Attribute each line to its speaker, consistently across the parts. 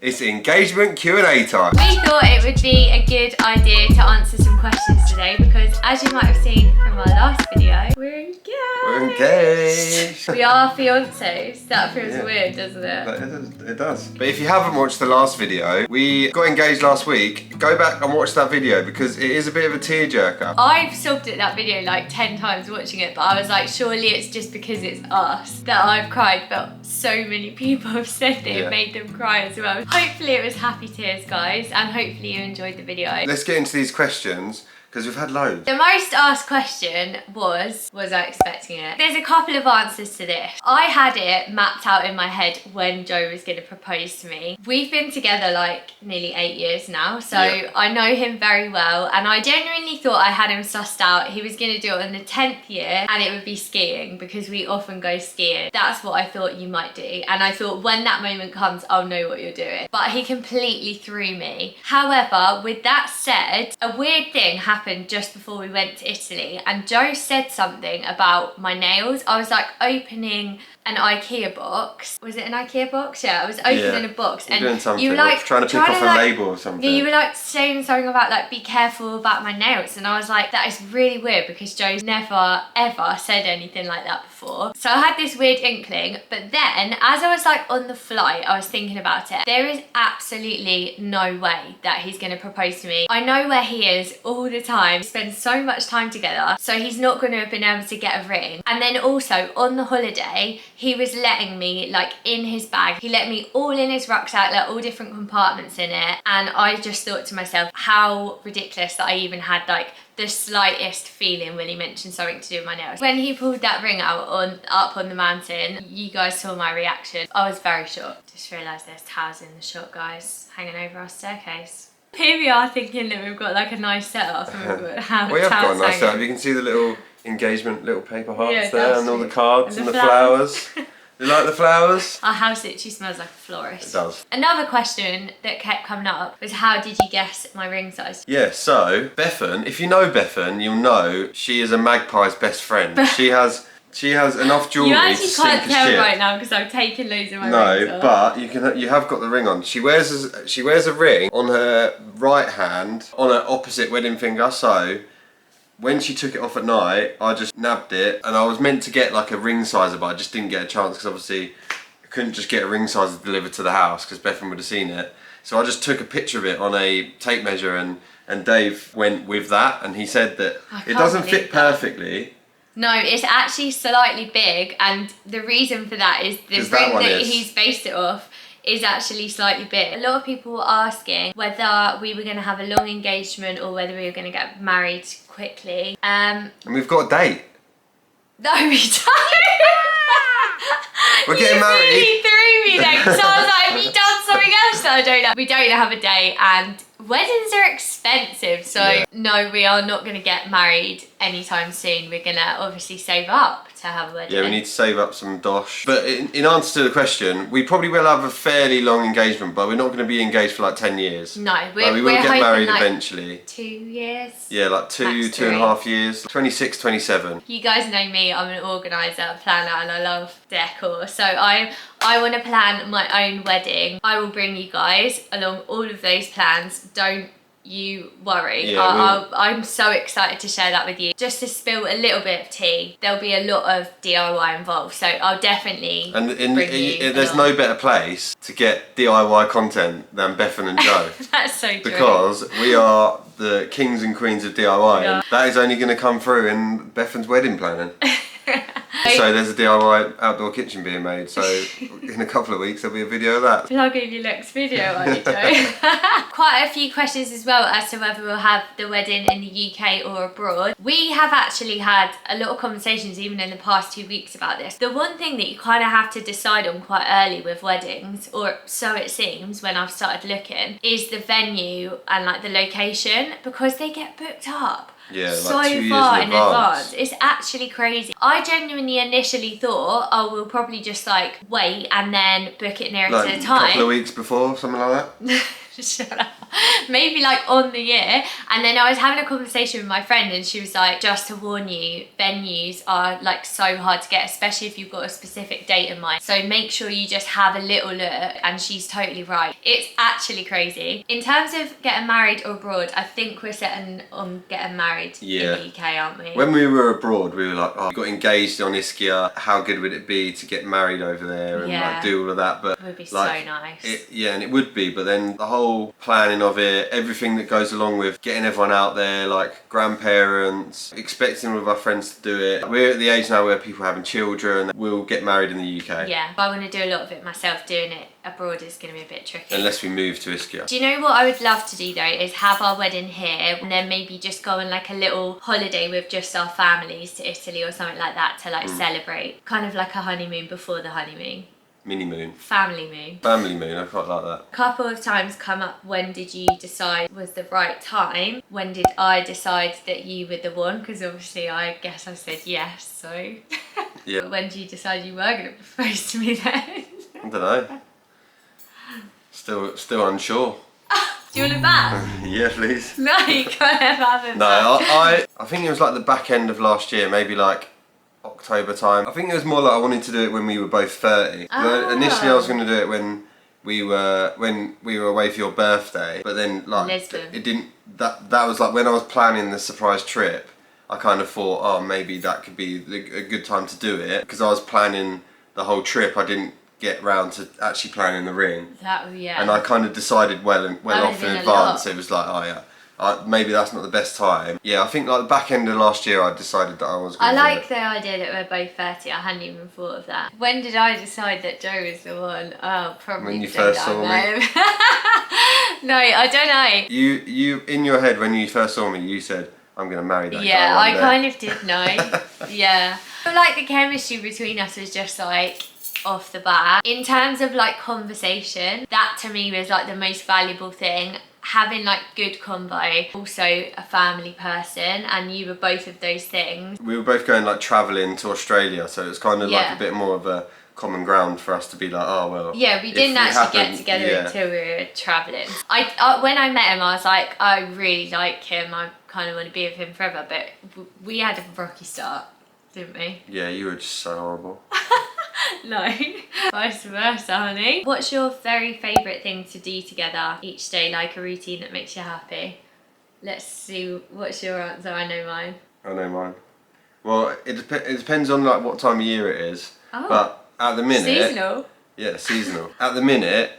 Speaker 1: It's engagement Q&A time.
Speaker 2: We thought it would be a good idea to answer some questions today because, as you might have seen from our last video, we're engaged.
Speaker 1: We're engaged.
Speaker 2: We are fiancés. That feels weird, doesn't it?
Speaker 1: It does. But if you haven't watched the last video, we got engaged last week. Go back and watch that video because it is a bit of a tearjerker.
Speaker 2: I've sobbed at that video like 10 times watching it, but I was like, surely it's just because it's us that I've cried, but so many people have said that it made them cry as well. Hopefully it was happy tears, guys, and hopefully you enjoyed the video.
Speaker 1: Let's get into these questions because we've had loads.
Speaker 2: The most asked question was I expecting it? There's a couple of answers to this. I had it mapped out in my head when Joe was going to propose to me. We've been together like nearly 8 years now, so I know him very well, and I genuinely thought I had him sussed out. He was going to do it on the 10th year, and it would be skiing because we often go skiing. That's what I thought you might do, and I thought when that moment comes, I'll know what you're doing. But he completely threw me. However, with that said, a weird thing happened just before we went to Italy, and Joe said something about my nails. I was like opening an IKEA box. Was it an IKEA box? Yeah, I was opening a box, and
Speaker 1: doing something,
Speaker 2: you were like
Speaker 1: trying to pick off a label or something.
Speaker 2: Yeah, you were like saying something about like be careful about my nails, and I was like, that is really weird because Joe's never ever said anything like that before. So I had this weird inkling, but then as I was like on the flight, I was thinking about it. There is absolutely no way that he's gonna propose to me. I know where he is all the time. We spend so much time together, so he's not gonna have been able to get a ring. And then also on the holiday, he was letting me like in his bag. He let me all in his rucksack, like all different compartments in it. And I just thought to myself, how ridiculous that I even had like the slightest feeling when he mentioned something to do with my nails. When he pulled that ring out up on the mountain, you guys saw my reaction. I was very shocked. Just realised there's towels in the shot, guys, hanging over our staircase. Here we are thinking that we've got like a nice setup and we've got
Speaker 1: We have got a nice setup.
Speaker 2: hanging.
Speaker 1: You can see the little engagement little paper hearts there,
Speaker 2: that's
Speaker 1: and all the
Speaker 2: sweet.
Speaker 1: cards
Speaker 2: And
Speaker 1: and
Speaker 2: the
Speaker 1: the flowers. You like the flowers?
Speaker 2: Our house literally smells like a florist.
Speaker 1: It does.
Speaker 2: Another question that kept coming up was, how did you guess my ring size?
Speaker 1: Yeah, so Bethan, if you know Bethan, you'll know she is a magpie's best friend. She has enough jewellery
Speaker 2: You
Speaker 1: to
Speaker 2: actually
Speaker 1: sink
Speaker 2: can't
Speaker 1: a
Speaker 2: tell
Speaker 1: ship.
Speaker 2: right now because I've taken loads of my rings
Speaker 1: No,
Speaker 2: off.
Speaker 1: but you have got the ring on. She wears a ring on her right hand on her opposite wedding finger. So when she took it off at night, I just nabbed it, and I was meant to get like a ring sizer, but I just didn't get a chance because obviously I couldn't just get a ring sizer delivered to the house because Bethan would have seen it. So I just took a picture of it on a tape measure, and Dave went with that, and he said that it doesn't fit perfectly.
Speaker 2: No, it's actually slightly big, and the reason for that is the ring that he's based it off is actually slightly big. A lot of people were asking whether we were going to have a long engagement or whether we were going to get married quickly.
Speaker 1: And we've got a date.
Speaker 2: No, we don't.
Speaker 1: We're getting married.
Speaker 2: You really threw me then. So I was like, have you done something else that I don't know? We don't have a date, and weddings are expensive, so no, we are not going to get married anytime soon. We're going to obviously save up to have a wedding.
Speaker 1: Yeah, we need to save up some dosh. But in answer to the question, we probably will have a fairly long engagement, but we're not going to be engaged for like 10 years.
Speaker 2: No,
Speaker 1: we will get married eventually.
Speaker 2: 2 years.
Speaker 1: Yeah, like two and a half years. 26, 27.
Speaker 2: You guys know me, I'm an organiser, planner, and I love decor. So I want to plan my own wedding. I will bring you guys along all of those plans. Don't you worry.
Speaker 1: Yeah,
Speaker 2: I'm so excited to share that with you. Just to spill a little bit of tea, there'll be a lot of DIY involved, so I'll definitely bring you
Speaker 1: there's
Speaker 2: along.
Speaker 1: no better place to get DIY content than Bethan and Joe.
Speaker 2: That's so true.
Speaker 1: Because we are the kings and queens of DIY,
Speaker 2: Yeah.
Speaker 1: and that is only going to come through in Bethan's wedding planning. So there's a DIY outdoor kitchen being made, so in a couple of weeks there'll be a video of that.
Speaker 2: Plug in your next video, are you, Joe? Quite a few questions as well as to whether we'll have the wedding in the UK or abroad. We have actually had a lot of conversations even in the past 2 weeks about this. The one thing that you kind of have to decide on quite early with weddings, or so it seems when I've started looking, is the venue and like the location, because they get booked up.
Speaker 1: Yeah,
Speaker 2: so
Speaker 1: like 2 years
Speaker 2: far
Speaker 1: in advance.
Speaker 2: It's actually crazy. I genuinely initially thought, oh, we'll probably just like wait and then book it nearer
Speaker 1: Like
Speaker 2: to the
Speaker 1: a
Speaker 2: time.
Speaker 1: couple of weeks before, something like that.
Speaker 2: Shut up. Maybe like on the year. And then I was having a conversation with my friend and she was like, just to warn you, venues are like so hard to get, especially if you've got a specific date in mind. So make sure you just have a little look. And she's totally right. It's actually crazy. In terms of getting married abroad, I think we're setting on getting married in the UK, aren't we?
Speaker 1: When we were abroad, we were like, oh, we got engaged on Ischia. How good would it be to get married over there and like do all of that? But
Speaker 2: it would be
Speaker 1: like,
Speaker 2: so nice.
Speaker 1: And it would be. But then the whole planning of it, everything that goes along with getting everyone out there, like grandparents, expecting all of our friends to do it. We're at the age now where people are having children. We'll get married in the UK.
Speaker 2: Yeah, I want to do a lot of it myself. Doing it abroad is going to be a bit tricky.
Speaker 1: Unless we move to Ischia.
Speaker 2: Do you know what I would love to do though, is have our wedding here and then maybe just go on like a little holiday with just our families to Italy or something like that to like celebrate. Kind of like a honeymoon before the honeymoon.
Speaker 1: Mini moon.
Speaker 2: Family moon.
Speaker 1: Family moon, I quite like that.
Speaker 2: A couple of times come up, when did you decide was the right time? When did I decide that you were the one? Because obviously I guess I said yes, so.
Speaker 1: Yeah.
Speaker 2: But when did you decide you were going to propose to me then?
Speaker 1: I don't know. Still unsure.
Speaker 2: Do you want it back?
Speaker 1: Yeah, please.
Speaker 2: No, you can't have it
Speaker 1: No,
Speaker 2: back.
Speaker 1: I think it was like the back end of last year, maybe like October time. I think it was more like I wanted to do it when we were both 30. Initially I was going to do it when we were away for your birthday, but then like
Speaker 2: Lisbon.
Speaker 1: it didn't. That was like when I was planning the surprise trip. I kind of thought, oh, maybe that could be a good time to do it, because I was planning the whole trip. I didn't get round to actually planning the ring. And I kind of decided well off in advance. It was like, oh yeah, maybe that's not the best time. Yeah, I think like the back end of last year I decided that I was going to do it.
Speaker 2: The idea that we're both 30. I hadn't even thought of that. When did I decide that Joe was the one? Oh, probably
Speaker 1: when you first saw me.
Speaker 2: No, I don't know.
Speaker 1: You in your head when you first saw me, you said, I'm going to marry that guy.
Speaker 2: Yeah, I kind of did know. Yeah. I feel like the chemistry between us was just like off the bat. In terms of like conversation, that to me was like the most valuable thing. Having like good convo, also a family person, and you were both of those things. We
Speaker 1: were both going like travelling to Australia, so it was kind of like a bit more of a common ground for us to be like, oh well.
Speaker 2: Yeah, we didn't actually get together until we were travelling. I when I met him, I was like, I really like him. I kind of want to be with him forever. But we had a rocky start, didn't we?
Speaker 1: Yeah, you were just so horrible.
Speaker 2: No, vice versa, honey. What's your very favourite thing to do together each day, like a routine that makes you happy? Let's see, what's your answer? I know mine.
Speaker 1: I know mine. Well, it depends on like what time of year it is.
Speaker 2: Oh.
Speaker 1: But at the minute...
Speaker 2: Seasonal?
Speaker 1: Yeah, seasonal. At the minute,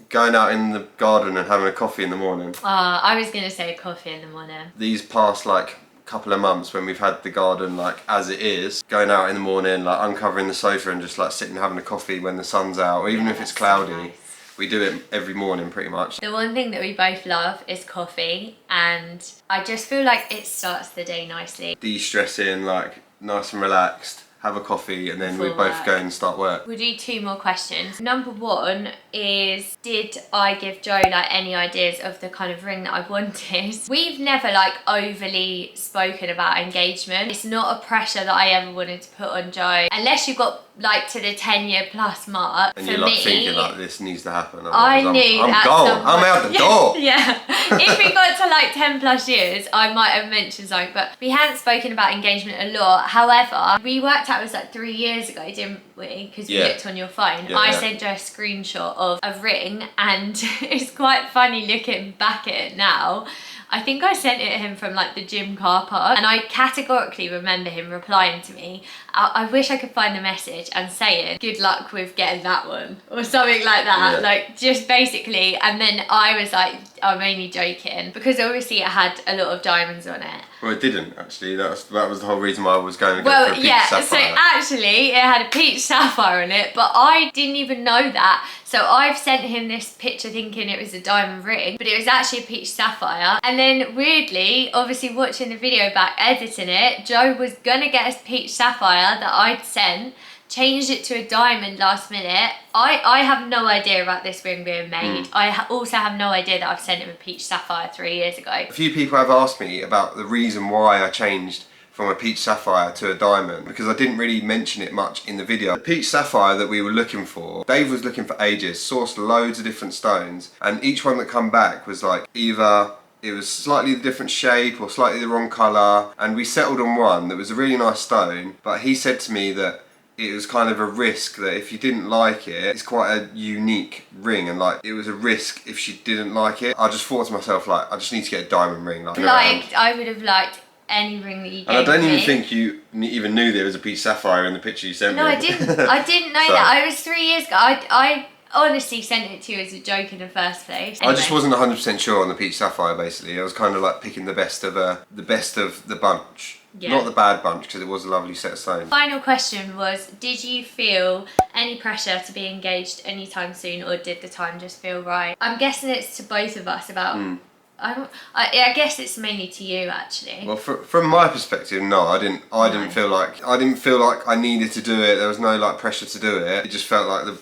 Speaker 1: going out in the garden and having a coffee in the morning.
Speaker 2: I was going to say coffee in the morning.
Speaker 1: These past like couple of months when we've had the garden like as it is, going out in the morning, like uncovering the sofa and just like sitting having a coffee when the sun's out, or even if it's cloudy. So nice. We do it every morning pretty much. The
Speaker 2: one thing that we both love is coffee, and I just feel like it starts the day nicely.
Speaker 1: De-stressing, like nice and relaxed. Have a coffee and then we both go and start work.
Speaker 2: We'll do 2 more questions. Number 1 is, did I give Joe like any ideas of the kind of ring that I wanted? We've never like overly spoken about engagement. It's not a pressure that I ever wanted to put on Joe. Unless you got like to the 10-year plus mark.
Speaker 1: And you're like thinking like this needs to happen.
Speaker 2: I'm gone.
Speaker 1: I'm out the door.
Speaker 2: Yeah. If we got to like 10 plus years, I might have mentioned something, but we hadn't spoken about engagement a lot. However, we worked out it was like 3 years ago, didn't we? Because we looked on your phone. I sent you a screenshot of a ring, and it's quite funny looking back at it now. I think I sent it to him from like the gym car park, and I categorically remember him replying to me. I wish I could find the message and saying, good luck with getting that one, or something like that. Like just basically, and then I was like, I'm only joking, because obviously it had a lot of diamonds on it.
Speaker 1: Well, it didn't actually. That was the whole reason why I was going to go for a peach sapphire.
Speaker 2: So actually it had a peach sapphire on it, but I didn't even know that. So I've sent him this picture thinking it was a diamond ring, but it was actually a peach sapphire. And then weirdly, obviously watching the video back, editing it, Joe was gonna get a peach sapphire that I'd sent, changed it to a diamond last minute. I have no idea about this ring being made. I also have no idea that I've sent him a peach sapphire 3 years ago.
Speaker 1: A few people have asked me about the reason why I changed from a peach sapphire to a diamond, because I didn't really mention it much in the video. The peach sapphire that we were looking for, Dave was looking for ages, sourced loads of different stones, and each one that come back was like either it was slightly different shape or slightly the wrong colour, and we settled on one that was a really nice stone, but he said to me that it was kind of a risk that if you didn't like it, it's quite a unique ring, and like it was a risk if she didn't like it. I just thought to myself, like, I just need to get a diamond ring. Like
Speaker 2: I would have liked any ring that you gave me.
Speaker 1: And I don't even think you even knew there was a peach sapphire in the picture you sent me.
Speaker 2: No, I didn't. I didn't know that. It was 3 years ago. I honestly sent it to you as a joke in the first place. Anyway.
Speaker 1: I just wasn't 100% sure on the peach sapphire. Basically, I was kind of like picking the best of the bunch.
Speaker 2: Yeah.
Speaker 1: Not the bad bunch, because it was a lovely set of stones.
Speaker 2: Final question was, did you feel any pressure to be engaged anytime soon, or did the time just feel right? I'm guessing it's to both of us about... I guess it's mainly to you, actually.
Speaker 1: Well, from my perspective, no, I didn't feel like I needed to do it. There was no like pressure to do it. It just felt like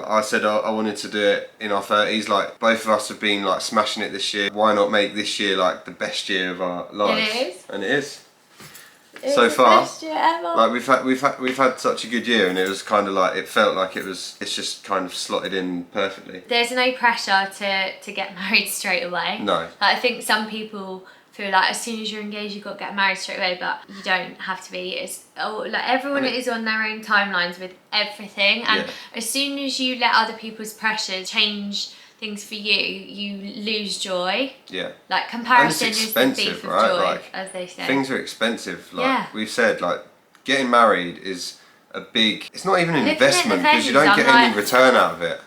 Speaker 1: I said I wanted to do it in our 30s. Like both of us have been like smashing it this year. Why not make this year like the best year of our lives?
Speaker 2: It is.
Speaker 1: And it is.
Speaker 2: It's
Speaker 1: so far,
Speaker 2: the best year ever.
Speaker 1: Like we've had such a good year, and it was kind of like it felt like it's just kind of slotted in perfectly.
Speaker 2: There's no pressure to get married straight away.
Speaker 1: No.
Speaker 2: Like, I think some people feel like as soon as you're engaged you've got to get married straight away, but you don't have to be. Like everyone is on their own timelines with everything, and as soon as you let other people's pressures change things for you, you lose joy.
Speaker 1: Yeah.
Speaker 2: Like comparison
Speaker 1: and it's
Speaker 2: is the
Speaker 1: expensive,
Speaker 2: thief of
Speaker 1: right?
Speaker 2: joy,
Speaker 1: Like,
Speaker 2: as they say.
Speaker 1: things are expensive. Like we've said, like getting married is a big. It's not even an investment because you don't get any return out of it.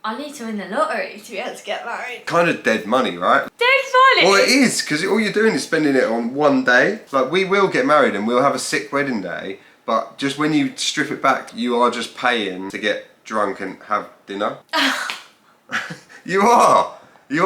Speaker 2: I need to win the lottery to be able to get married.
Speaker 1: Kind of dead money, right?
Speaker 2: Dead money.
Speaker 1: Well, it is, because all you're doing is spending it on one day. Like we will get married and we'll have a sick wedding day, but just when you strip it back, you are just paying to get drunk and have dinner. You are. It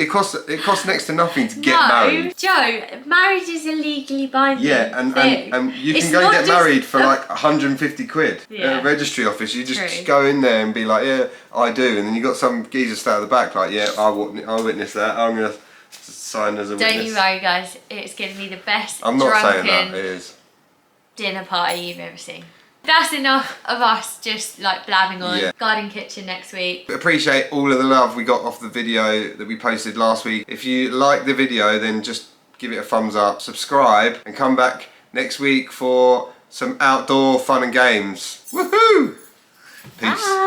Speaker 1: costs next to nothing to get married.
Speaker 2: No, Joe, marriage is a legally binding thing.
Speaker 1: and you
Speaker 2: It's
Speaker 1: can go
Speaker 2: not
Speaker 1: get
Speaker 2: just
Speaker 1: married for like 150 quid at a registry office. You just go in there and be like, yeah, I do, and then you got some geezer sat at the back like, yeah, I'll witness that. I'm gonna sign as a witness.
Speaker 2: Don't you worry, guys. It's gonna be the best
Speaker 1: I'm not saying
Speaker 2: drunken
Speaker 1: that. It is.
Speaker 2: dinner party you've ever seen. That's enough of us just like blabbing on.
Speaker 1: Yeah.
Speaker 2: Garden Kitchen next week.
Speaker 1: Appreciate all of the love we got off the video that we posted last week. If you like the video, then just give it a thumbs up, subscribe, and come back next week for some outdoor fun and games. Woohoo! Peace.
Speaker 2: Bye.